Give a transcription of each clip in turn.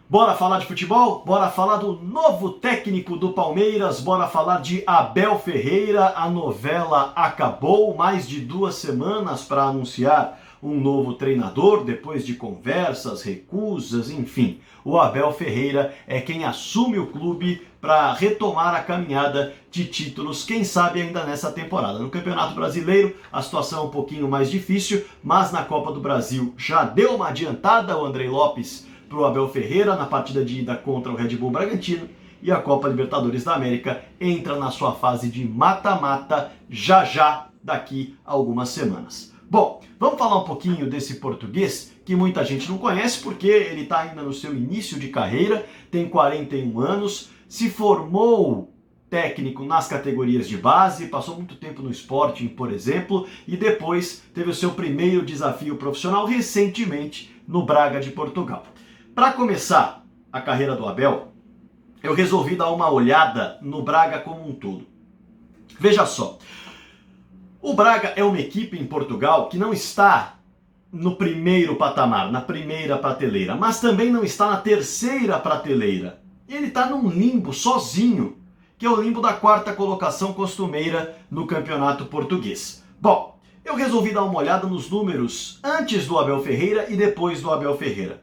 Bora falar de futebol? Bora falar do novo técnico do Palmeiras, bora falar de Abel Ferreira. A novela acabou, mais de 2 semanas para anunciar um novo treinador, depois de conversas, recusas, enfim. O Abel Ferreira é quem assume o clube para retomar a caminhada de títulos, quem sabe ainda nessa temporada. No Campeonato Brasileiro a situação é um pouquinho mais difícil, mas na Copa do Brasil já deu uma adiantada o Andrei Lopes para o Abel Ferreira na partida de ida contra o Red Bull Bragantino, e a Copa Libertadores da América entra na sua fase de mata-mata já daqui a algumas semanas. Bom, vamos falar um pouquinho desse português que muita gente não conhece porque ele está ainda no seu início de carreira, tem 41 anos, se formou técnico nas categorias de base, passou muito tempo no Sporting, por exemplo, e depois teve o seu primeiro desafio profissional recentemente no Braga de Portugal. Para começar a carreira do Abel, eu resolvi dar uma olhada no Braga como um todo. Veja só, o Braga é uma equipe em Portugal que não está no primeiro patamar, na primeira prateleira, mas também não está na terceira prateleira. Ele está num limbo sozinho, que é o limbo da 4ª colocação costumeira no campeonato português. Bom, eu resolvi dar uma olhada nos números antes do Abel Ferreira e depois do Abel Ferreira.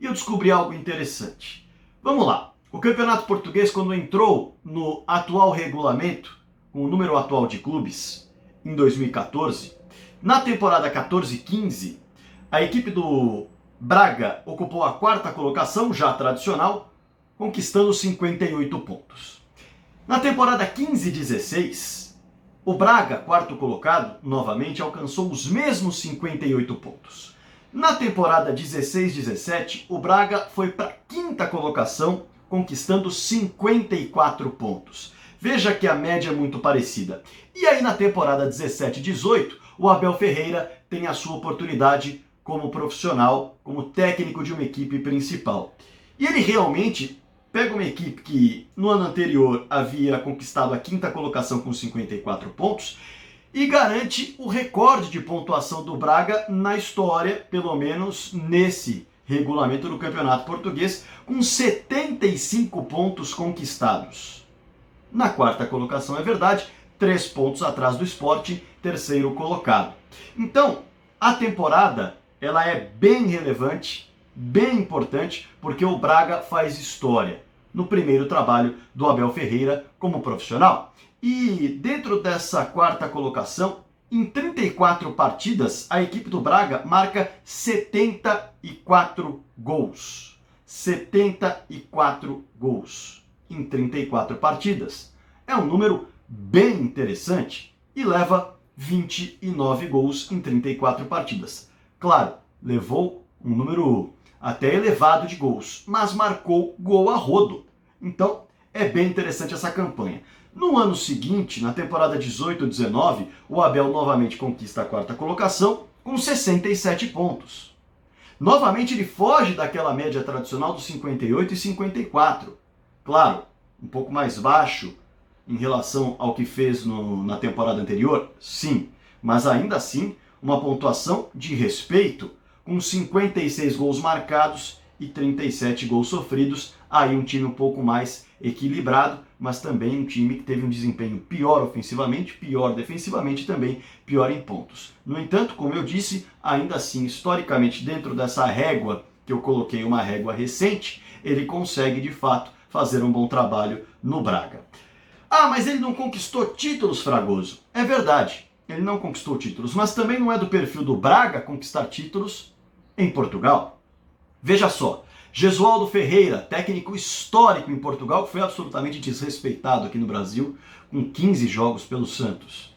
E eu descobri algo interessante. Vamos lá. O campeonato português, quando entrou no atual regulamento, com o número atual de clubes, em 2014, na temporada 14-15, a equipe do Braga ocupou a 4ª colocação, já tradicional, conquistando 58 pontos. Na temporada 15-16, o Braga, 4º colocado, novamente alcançou os mesmos 58 pontos. Na temporada 16-17, o Braga foi para a 5ª colocação, conquistando 54 pontos. Veja que a média é muito parecida. E aí na temporada 17-18, o Abel Ferreira tem a sua oportunidade como profissional, como técnico de uma equipe principal. E ele realmente pega uma equipe que no ano anterior havia conquistado a 5ª colocação com 54 pontos e garante o recorde de pontuação do Braga na história, pelo menos nesse regulamento do Campeonato Português, com 75 pontos conquistados. Na 4ª colocação, é verdade, 3 pontos atrás do Sporting, 3º colocado. Então, a temporada ela é bem relevante, bem importante, porque o Braga faz história no primeiro trabalho do Abel Ferreira como profissional. E dentro dessa 4ª colocação, em 34 partidas, a equipe do Braga marca 74 gols. 74 gols em 34 partidas. É um número bem interessante e leva 29 gols em 34 partidas. Claro, levou um número até elevado de gols, mas marcou gol a rodo. Então, é bem interessante essa campanha. No ano seguinte, na temporada 18-19, o Abel novamente conquista a 4ª colocação com 67 pontos. Novamente ele foge daquela média tradicional dos 58 e 54. Claro, um pouco mais baixo em relação ao que fez na temporada anterior, sim, mas ainda assim uma pontuação de respeito, com 56 gols marcados e 37 gols sofridos. Aí um time um pouco mais equilibrado, mas também um time que teve um desempenho pior ofensivamente, pior defensivamente e também pior em pontos. No entanto, como eu disse, ainda assim, historicamente, dentro dessa régua, que eu coloquei uma régua recente, ele consegue de fato fazer um bom trabalho no Braga. Ah, mas ele não conquistou títulos, Fragoso. É verdade, ele não conquistou títulos, mas também não é do perfil do Braga conquistar títulos em Portugal. Veja só, Jesualdo Ferreira, técnico histórico em Portugal, que foi absolutamente desrespeitado aqui no Brasil, com 15 jogos pelo Santos.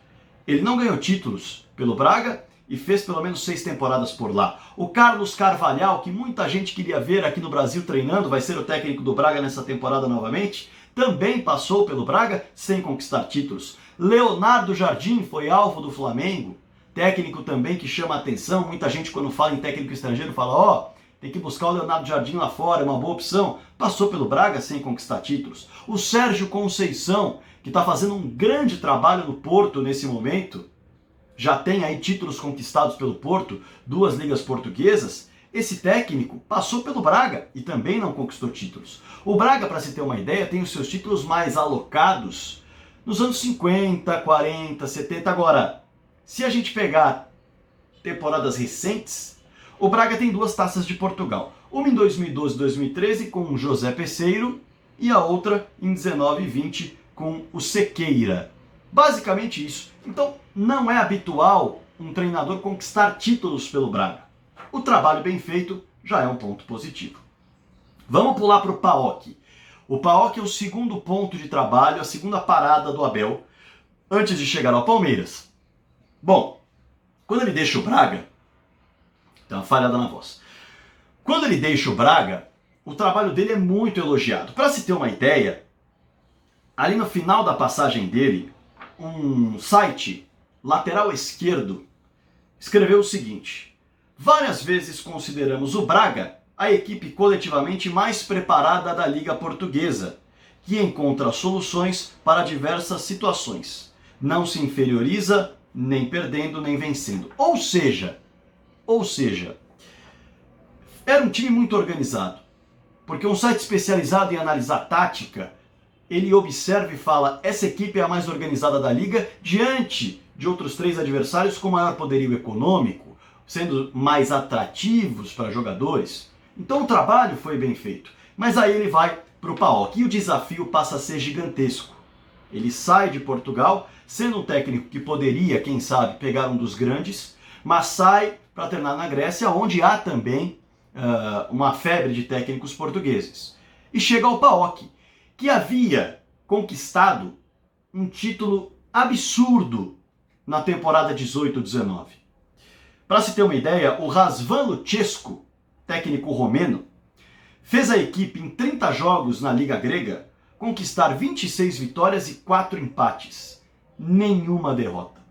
Ele não ganhou títulos pelo Braga e fez pelo menos 6 temporadas por lá. O Carlos Carvalhal, que muita gente queria ver aqui no Brasil treinando, vai ser o técnico do Braga nessa temporada novamente, também passou pelo Braga sem conquistar títulos. Leonardo Jardim foi alvo do Flamengo, técnico também que chama a atenção. Muita gente, quando fala em técnico estrangeiro, fala, tem que buscar o Leonardo Jardim lá fora, é uma boa opção. Passou pelo Braga sem conquistar títulos. O Sérgio Conceição, que está fazendo um grande trabalho no Porto nesse momento, já tem aí títulos conquistados pelo Porto, 2 ligas portuguesas. Esse técnico passou pelo Braga e também não conquistou títulos. O Braga, para se ter uma ideia, tem os seus títulos mais alocados nos anos 50, 40, 70. Agora, se a gente pegar temporadas recentes, o Braga tem 2 taças de Portugal. Uma em 2012 e 2013 com o José Peseiro e a outra em 19 e 20 com o Sequeira. Basicamente isso. Então, não é habitual um treinador conquistar títulos pelo Braga. O trabalho bem feito já é um ponto positivo. Vamos pular para o PAOK. O PAOK é o segundo ponto de trabalho, a segunda parada do Abel, antes de chegar ao Palmeiras. Bom, quando ele deixa o Braga, tem uma falhada na voz. Quando ele deixa o Braga, o trabalho dele é muito elogiado. Para se ter uma ideia, ali no final da passagem dele, um site lateral esquerdo escreveu o seguinte: várias vezes consideramos o Braga a equipe coletivamente mais preparada da Liga Portuguesa, que encontra soluções para diversas situações. Não se inferioriza, nem perdendo, nem vencendo. Ou seja, era um time muito organizado. Porque um site especializado em analisar tática, ele observa e fala: essa equipe é a mais organizada da liga diante de outros 3 adversários com maior poderio econômico, sendo mais atrativos para jogadores. Então o trabalho foi bem feito. Mas aí ele vai para o PAOK e o desafio passa a ser gigantesco. Ele sai de Portugal, sendo um técnico que poderia, quem sabe, pegar um dos grandes, mas sai para treinar na Grécia, onde há também uma febre de técnicos portugueses. E chega ao PAOK, que havia conquistado um título absurdo na temporada 18-19. Para se ter uma ideia, o Razvan Lucescu, técnico romeno, fez a equipe em 30 jogos na Liga Grega conquistar 26 vitórias e 4 empates. Nenhuma derrota.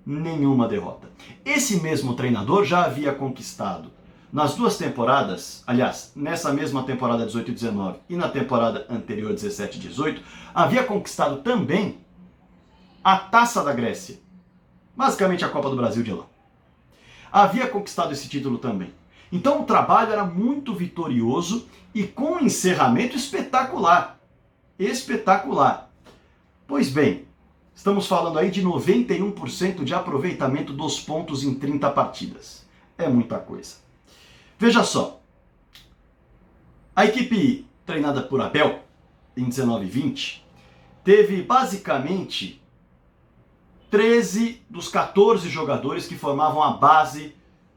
Nenhuma derrota. Esse mesmo treinador já havia conquistado nas 2 temporadas, aliás, nessa mesma temporada 18-19 e na temporada anterior 17-18, havia conquistado também a Taça da Grécia. Basicamente a Copa do Brasil de lá. Havia conquistado esse título também. Então o trabalho era muito vitorioso e com um encerramento espetacular. Espetacular. Pois bem, estamos falando aí de 91% de aproveitamento dos pontos em 30 partidas. É muita coisa. Veja só, a equipe treinada por Abel, em 19 e 20, teve basicamente 13 dos 14 jogadores que formavam a base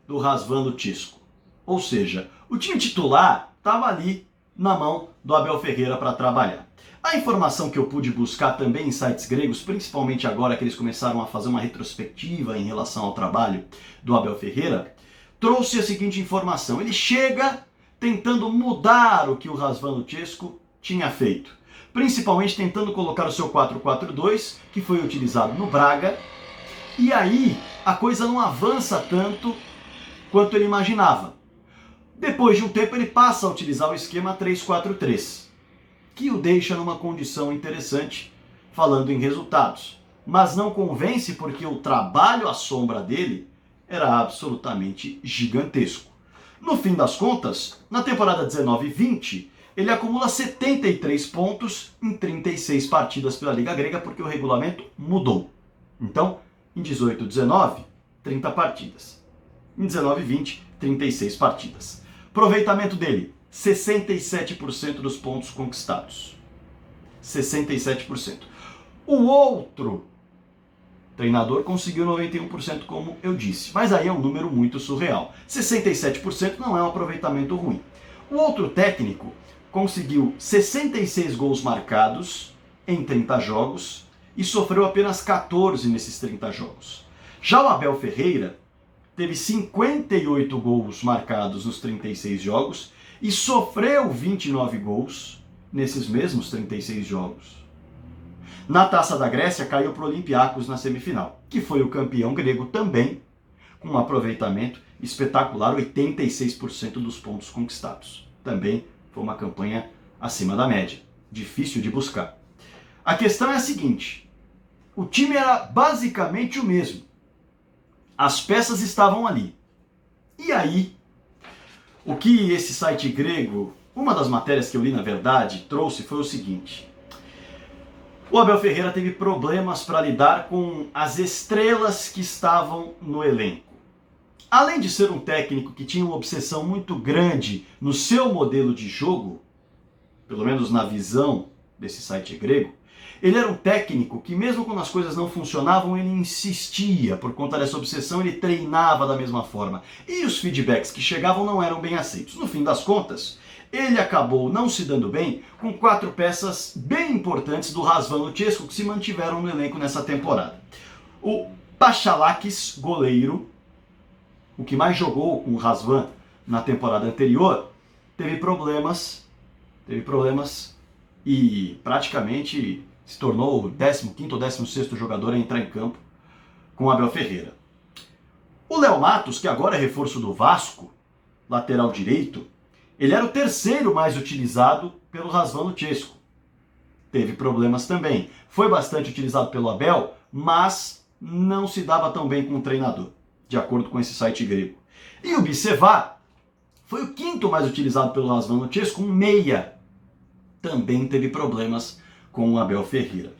do Razvan Lucescu. Ou seja, o time titular estava ali na mão do Abel Ferreira para trabalhar. A informação que eu pude buscar também em sites gregos, principalmente agora que eles começaram a fazer uma retrospectiva em relação ao trabalho do Abel Ferreira, trouxe a seguinte informação: ele chega tentando mudar o que o Razvan Lucescu tinha feito, principalmente tentando colocar o seu 4-4-2, que foi utilizado no Braga, e aí a coisa não avança tanto quanto ele imaginava. Depois de um tempo ele passa a utilizar o esquema 3-4-3, que o deixa numa condição interessante, falando em resultados, mas não convence porque o trabalho à sombra dele era absolutamente gigantesco. No fim das contas, na temporada 19-20, ele acumula 73 pontos em 36 partidas pela Liga Grega, porque o regulamento mudou. Então, em 18-19, 30 partidas. Em 19-20, 36 partidas. Aproveitamento dele, 67% dos pontos conquistados. 67%. O outro treinador conseguiu 91%, como eu disse. Mas aí é um número muito surreal. 67% não é um aproveitamento ruim. O outro técnico conseguiu 66 gols marcados em 30 jogos e sofreu apenas 14 nesses 30 jogos. Já o Abel Ferreira teve 58 gols marcados nos 36 jogos e sofreu 29 gols nesses mesmos 36 jogos. Na Taça da Grécia caiu para o Olympiacos na semifinal, que foi o campeão grego também, com um aproveitamento espetacular, 86% dos pontos conquistados. Também foi uma campanha acima da média, difícil de buscar. A questão é a seguinte: o time era basicamente o mesmo. As peças estavam ali. E aí, O que esse site grego, uma das matérias que eu li na verdade, trouxe foi o seguinte: o Abel Ferreira teve problemas para lidar com as estrelas que estavam no elenco. Além de ser um técnico que tinha uma obsessão muito grande no seu modelo de jogo, pelo menos na visão desse site grego, ele era um técnico que mesmo quando as coisas não funcionavam, ele insistia. Por conta dessa obsessão, ele treinava da mesma forma. E os feedbacks que chegavam não eram bem aceitos. No fim das contas, ele acabou não se dando bem com 4 peças bem importantes do Razvan Luchescu que se mantiveram no elenco nessa temporada. O Pachalakis, goleiro, o que mais jogou com o Razvan na temporada anterior, teve problemas e praticamente se tornou o 15º ou 16º jogador a entrar em campo com o Abel Ferreira. O Léo Matos, que agora é reforço do Vasco, lateral direito, ele era o 3º mais utilizado pelo Razvan Luchescu. Teve problemas também. Foi bastante utilizado pelo Abel, mas não se dava tão bem com o treinador, de acordo com esse site grego. E o Bicevá foi o 5º mais utilizado pelo Razvan Luchescu, um meia. Também teve problemas com o Abel Ferreira.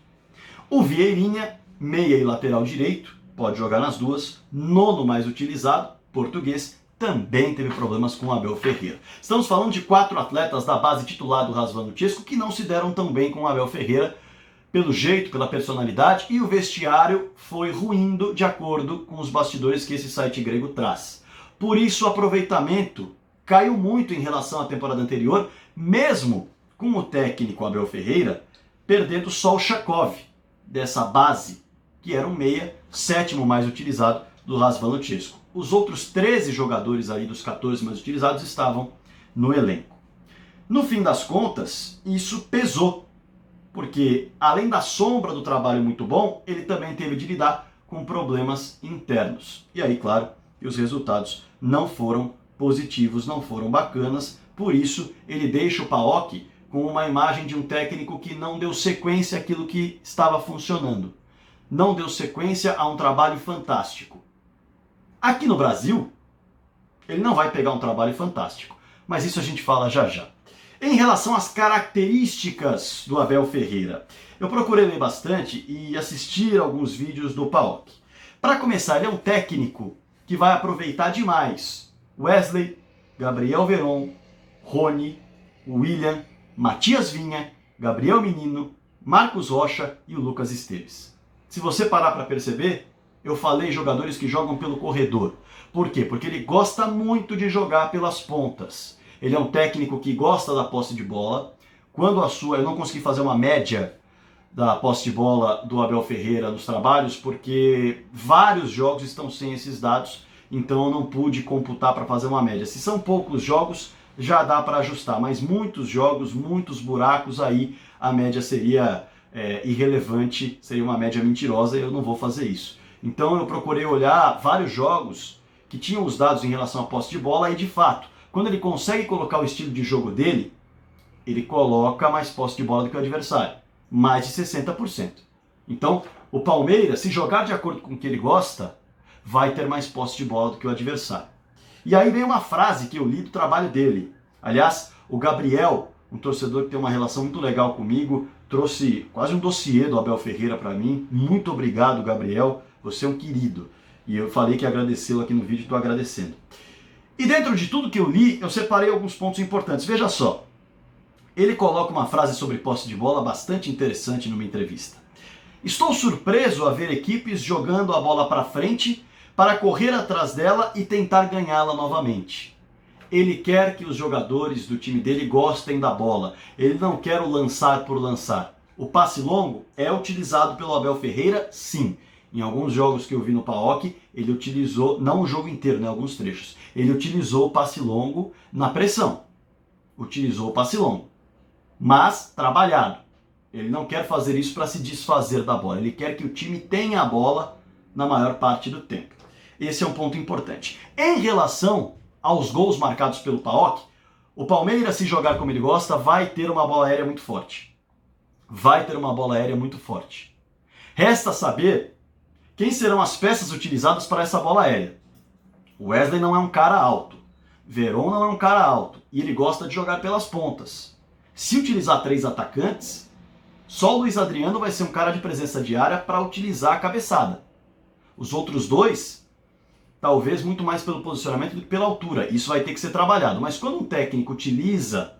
O Vieirinha, meia e lateral direito, pode jogar nas duas, 9º mais utilizado, português, também teve problemas com o Abel Ferreira. Estamos falando de 4 atletas da base titular do Razvan Luchescu que não se deram tão bem com o Abel Ferreira, pelo jeito, pela personalidade, e o vestiário foi ruindo de acordo com os bastidores que esse site grego traz. Por isso o aproveitamento caiu muito em relação à temporada anterior, mesmo com o técnico Abel Ferreira perdendo só o Chakov, dessa base, que era um meia, 7º mais utilizado do Razvan Luchescu. Os outros 13 jogadores aí dos 14 mais utilizados estavam no elenco. No fim das contas, isso pesou, porque além da sombra do trabalho muito bom, ele também teve de lidar com problemas internos. E aí, claro, que os resultados não foram positivos, não foram bacanas, por isso ele deixa o PAOK com uma imagem de um técnico que não deu sequência àquilo que estava funcionando. Não deu sequência a um trabalho fantástico. Aqui no Brasil, ele não vai pegar um trabalho fantástico, mas isso a gente fala já já. Em relação às características do Abel Ferreira, eu procurei ler bastante e assistir alguns vídeos do PAOK. Para começar, ele é um técnico que vai aproveitar demais Wesley, Gabriel Veron, Rony, William, Matias Vinha, Gabriel Menino, Marcos Rocha e o Lucas Esteves. Se você parar para perceber, eu falei jogadores que jogam pelo corredor. Por quê? Porque ele gosta muito de jogar pelas pontas. Ele é um técnico que gosta da posse de bola. Quando eu não consegui fazer uma média da posse de bola do Abel Ferreira nos trabalhos, porque vários jogos estão sem esses dados, então eu não pude computar para fazer uma média. Se são poucos jogos, já dá para ajustar, mas muitos jogos, muitos buracos, aí a média seria irrelevante, seria uma média mentirosa e eu não vou fazer isso. Então eu procurei olhar vários jogos que tinham os dados em relação à posse de bola e de fato, quando ele consegue colocar o estilo de jogo dele, ele coloca mais posse de bola do que o adversário, mais de 60%. Então o Palmeiras, se jogar de acordo com o que ele gosta, vai ter mais posse de bola do que o adversário. E aí vem uma frase que eu li do trabalho dele. Aliás, o Gabriel, um torcedor que tem uma relação muito legal comigo, trouxe quase um dossiê do Abel Ferreira para mim. Muito obrigado, Gabriel. Você é um querido. E eu falei que ia agradecê-lo aqui no vídeo e estou agradecendo. E dentro de tudo que eu li, eu separei alguns pontos importantes. Veja só. Ele coloca uma frase sobre posse de bola bastante interessante numa entrevista. Estou surpreso a ver equipes jogando a bola para frente para correr atrás dela e tentar ganhá-la novamente. Ele quer que os jogadores do time dele gostem da bola. Ele não quer o lançar por lançar. O passe longo é utilizado pelo Abel Ferreira, sim. Em alguns jogos que eu vi no PAOK, ele utilizou, não o jogo inteiro, né, alguns trechos. Ele utilizou o passe longo na pressão. Utilizou o passe longo. Mas trabalhado. Ele não quer fazer isso para se desfazer da bola. Ele quer que o time tenha a bola na maior parte do tempo. Esse é um ponto importante. Em relação aos gols marcados pelo PAOK, o Palmeiras, se jogar como ele gosta, vai ter uma bola aérea muito forte. Vai ter uma bola aérea muito forte. Resta saber quem serão as peças utilizadas para essa bola aérea. O Wesley não é um cara alto, Veron não é um cara alto e ele gosta de jogar pelas pontas. Se utilizar 3 atacantes, só o Luiz Adriano vai ser um cara de presença de área para utilizar a cabeçada. Os outros dois, talvez muito mais pelo posicionamento do que pela altura. Isso vai ter que ser trabalhado. Mas quando um técnico utiliza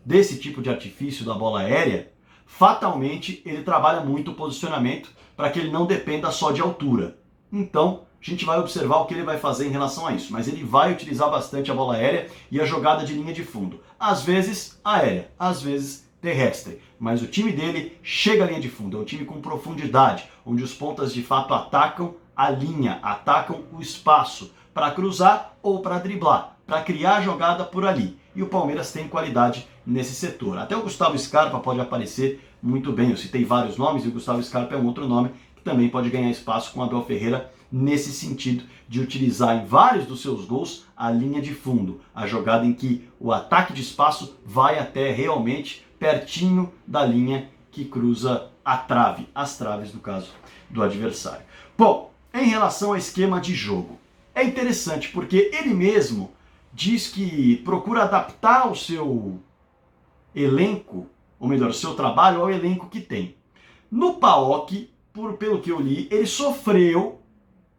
desse tipo de artifício da bola aérea, fatalmente ele trabalha muito o posicionamento para que ele não dependa só de altura. Então, a gente vai observar o que ele vai fazer em relação a isso. Mas ele vai utilizar bastante a bola aérea e a jogada de linha de fundo. Às vezes aérea, às vezes terrestre. Mas o time dele chega à linha de fundo. É um time com profundidade, onde os pontas de fato atacam a linha, atacam o espaço para cruzar ou para driblar, para criar a jogada por ali. E o Palmeiras tem qualidade nesse setor. Até o Gustavo Scarpa pode aparecer muito bem. Eu citei vários nomes e o Gustavo Scarpa é um outro nome que também pode ganhar espaço com o Abel Ferreira nesse sentido de utilizar em vários dos seus gols a linha de fundo, a jogada em que o ataque de espaço vai até realmente pertinho da linha que cruza a trave, as traves no caso do adversário. Bom, em relação ao esquema de jogo, é interessante porque ele mesmo diz que procura adaptar o seu elenco, ou melhor, o seu trabalho ao elenco que tem. No PAOK, pelo que eu li, ele sofreu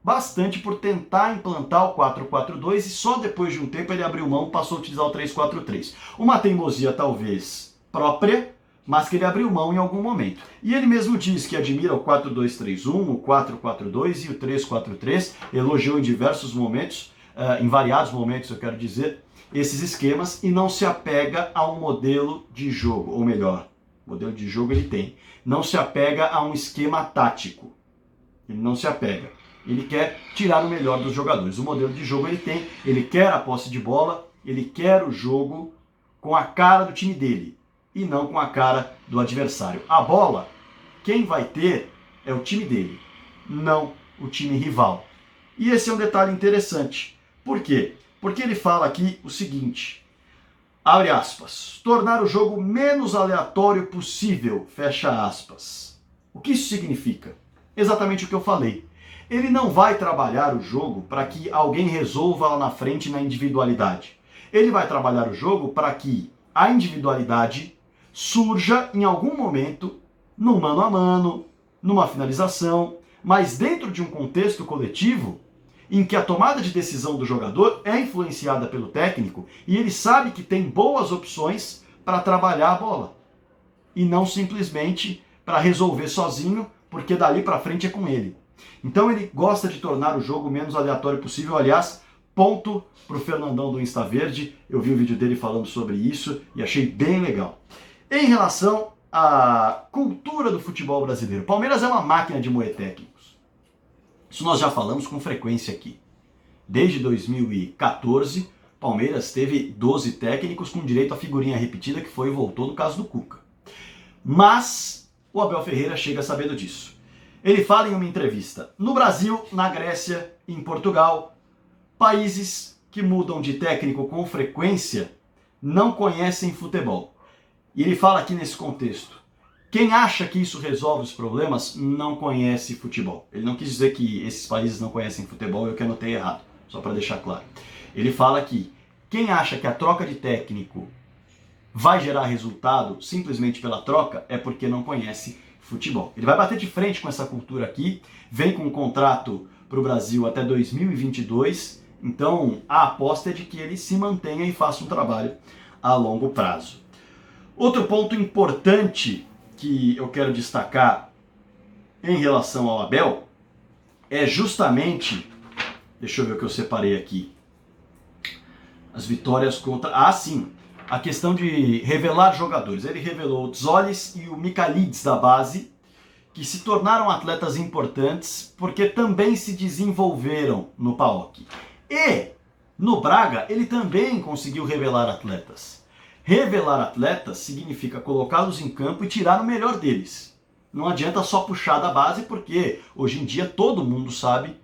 bastante por tentar implantar o 4-4-2 e só depois de um tempo ele abriu mão, passou a utilizar o 3-4-3. Uma teimosia talvez própria, mas que ele abriu mão em algum momento. E ele mesmo diz que admira o 4-2-3-1, o 4-4-2 e o 3-4-3, elogiou em diversos momentos, em variados momentos eu quero dizer, esses esquemas e não se apega a um modelo de jogo, ou melhor, modelo de jogo ele tem, não se apega a um esquema tático, ele não se apega, ele quer tirar o melhor dos jogadores, o modelo de jogo ele tem, ele quer a posse de bola, ele quer o jogo com a cara do time dele, e não com a cara do adversário. A bola, quem vai ter é o time dele, não o time rival. E esse é um detalhe interessante. Por quê? Porque ele fala aqui o seguinte, abre aspas, tornar o jogo menos aleatório possível, fecha aspas. O que isso significa? Exatamente o que eu falei. Ele não vai trabalhar o jogo para que alguém resolva lá na frente na individualidade. Ele vai trabalhar o jogo para que a individualidade surja em algum momento, num mano a mano, numa finalização, mas dentro de um contexto coletivo em que a tomada de decisão do jogador é influenciada pelo técnico e ele sabe que tem boas opções para trabalhar a bola. E não simplesmente para resolver sozinho, porque dali para frente é com ele. Então ele gosta de tornar o jogo menos aleatório possível. Aliás, ponto para o Fernandão do Insta Verde. Eu vi o vídeo dele falando sobre isso e achei bem legal. Em relação à cultura do futebol brasileiro, Palmeiras é uma máquina de moer técnicos. Isso nós já falamos com frequência aqui. Desde 2014, Palmeiras teve 12 técnicos com direito à figurinha repetida, que foi e voltou no caso do Cuca. Mas o Abel Ferreira chega sabendo disso. Ele fala em uma entrevista, no Brasil, na Grécia, em Portugal, países que mudam de técnico com frequência não conhecem futebol. E ele fala aqui nesse contexto, quem acha que isso resolve os problemas não conhece futebol. Ele não quis dizer que esses países não conhecem futebol, eu que anotei errado, só para deixar claro. Ele fala que quem acha que a troca de técnico vai gerar resultado simplesmente pela troca é porque não conhece futebol. Ele vai bater de frente com essa cultura aqui, vem com um contrato para o Brasil até 2022, então a aposta é de que ele se mantenha e faça um trabalho a longo prazo. Outro ponto importante que eu quero destacar em relação ao Abel é justamente, deixa eu ver o que eu separei aqui, as vitórias contra... Ah, sim, a questão de revelar jogadores. Ele revelou o Tzolis e o Mikalidis da base, que se tornaram atletas importantes porque também se desenvolveram no PAOK. E no Braga ele também conseguiu revelar atletas. Revelar atletas significa colocá-los em campo e tirar o melhor deles. Não adianta só puxar da base, porque hoje em dia todo mundo sabe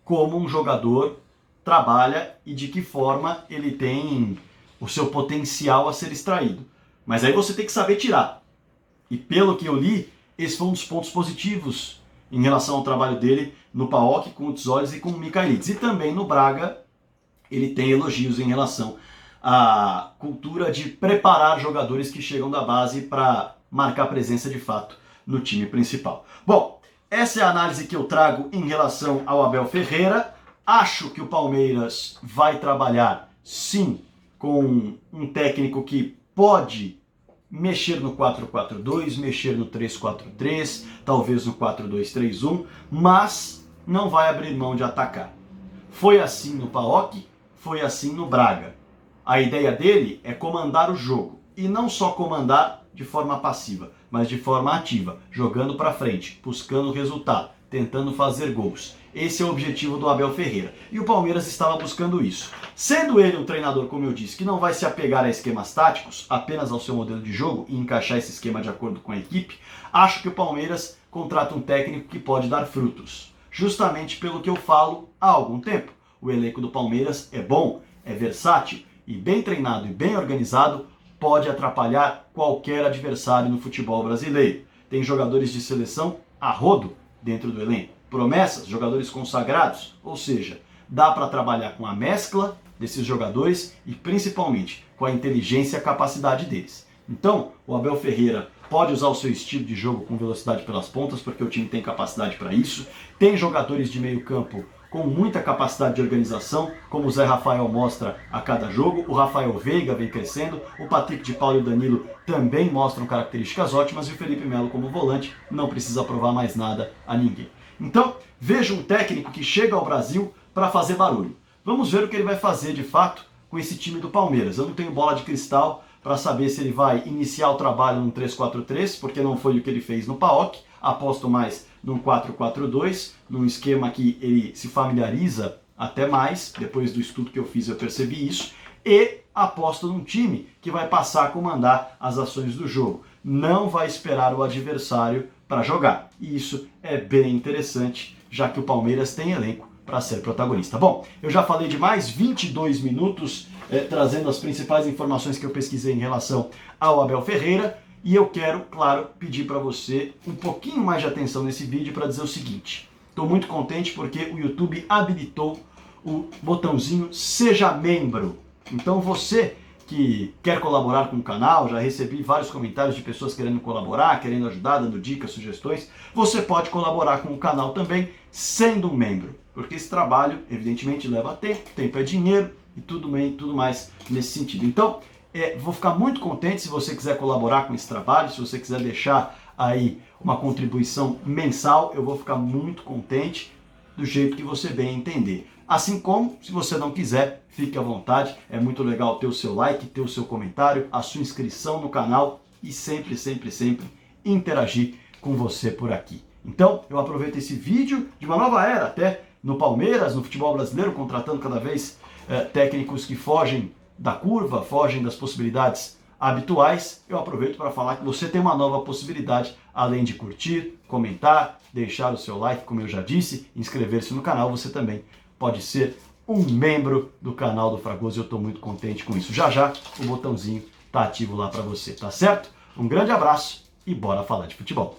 como um jogador trabalha e de que forma ele tem o seu potencial a ser extraído. Mas aí você tem que saber tirar. E pelo que eu li, esse foi um dos pontos positivos em relação ao trabalho dele no PAOK, com o Tzolis e com o Mikalidis. E também no Braga ele tem elogios em relação a cultura de preparar jogadores que chegam da base para marcar presença de fato no time principal. Bom, essa é a análise que eu trago em relação ao Abel Ferreira. Acho que o Palmeiras vai trabalhar, sim, com um técnico que pode mexer no 4-4-2, mexer no 3-4-3, talvez no 4-2-3-1, mas não vai abrir mão de atacar. Foi assim no PAOK, foi assim no Braga. A ideia dele é comandar o jogo, e não só comandar de forma passiva, mas de forma ativa, jogando para frente, buscando resultado, tentando fazer gols. Esse é o objetivo do Abel Ferreira. E o Palmeiras estava buscando isso. Sendo ele um treinador, como eu disse, que não vai se apegar a esquemas táticos, apenas ao seu modelo de jogo e encaixar esse esquema de acordo com a equipe, acho que o Palmeiras contrata um técnico que pode dar frutos. Justamente pelo que eu falo há algum tempo. O elenco do Palmeiras é bom, é versátil e bem treinado e bem organizado, pode atrapalhar qualquer adversário no futebol brasileiro. Tem jogadores de seleção a rodo dentro do elenco. Promessas, jogadores consagrados, ou seja, dá para trabalhar com a mescla desses jogadores e principalmente com a inteligência e a capacidade deles. Então, o Abel Ferreira pode usar o seu estilo de jogo com velocidade pelas pontas, porque o time tem capacidade para isso. Tem jogadores de meio campo com muita capacidade de organização, como o Zé Rafael mostra a cada jogo, o Rafael Veiga vem crescendo, o Patrick de Paula e o Danilo também mostram características ótimas e o Felipe Melo como volante não precisa provar mais nada a ninguém. Então, veja um técnico que chega ao Brasil para fazer barulho. Vamos ver o que ele vai fazer de fato com esse time do Palmeiras. Eu não tenho bola de cristal para saber se ele vai iniciar o trabalho num 3-4-3, porque não foi o que ele fez no PAOK. Aposto mais num 4-4-2, num esquema que ele se familiariza até mais. Depois do estudo que eu fiz eu percebi isso. E aposto num time que vai passar a comandar as ações do jogo. Não vai esperar o adversário para jogar. E isso é bem interessante, já que o Palmeiras tem elenco para ser protagonista. Bom, eu já falei de mais 22 minutos, trazendo as principais informações que eu pesquisei em relação ao Abel Ferreira. E eu quero, claro, pedir para você um pouquinho mais de atenção nesse vídeo para dizer o seguinte. Estou muito contente porque o YouTube habilitou o botãozinho Seja Membro. Então você que quer colaborar com o canal, já recebi vários comentários de pessoas querendo colaborar, querendo ajudar, dando dicas, sugestões. Você pode colaborar com o canal também sendo um membro, porque esse trabalho evidentemente leva tempo, tempo é dinheiro e tudo mais nesse sentido. Então, vou ficar muito contente se você quiser colaborar com esse trabalho, se você quiser deixar aí uma contribuição mensal, eu vou ficar muito contente do jeito que você bem entender. Assim como, se você não quiser, fique à vontade, é muito legal ter o seu like, ter o seu comentário, a sua inscrição no canal e sempre interagir com você por aqui. Então, eu aproveito esse vídeo de uma nova era até no Palmeiras, no futebol brasileiro, contratando cada vez técnicos que fogem da curva, fogem das possibilidades habituais. Eu aproveito para falar que você tem uma nova possibilidade, além de curtir, comentar, deixar o seu like, como eu já disse, inscrever-se no canal, você também pode ser um membro do canal do Fragoso e eu estou muito contente com isso. Já o botãozinho está ativo lá para você, tá certo? Um grande abraço e bora falar de futebol.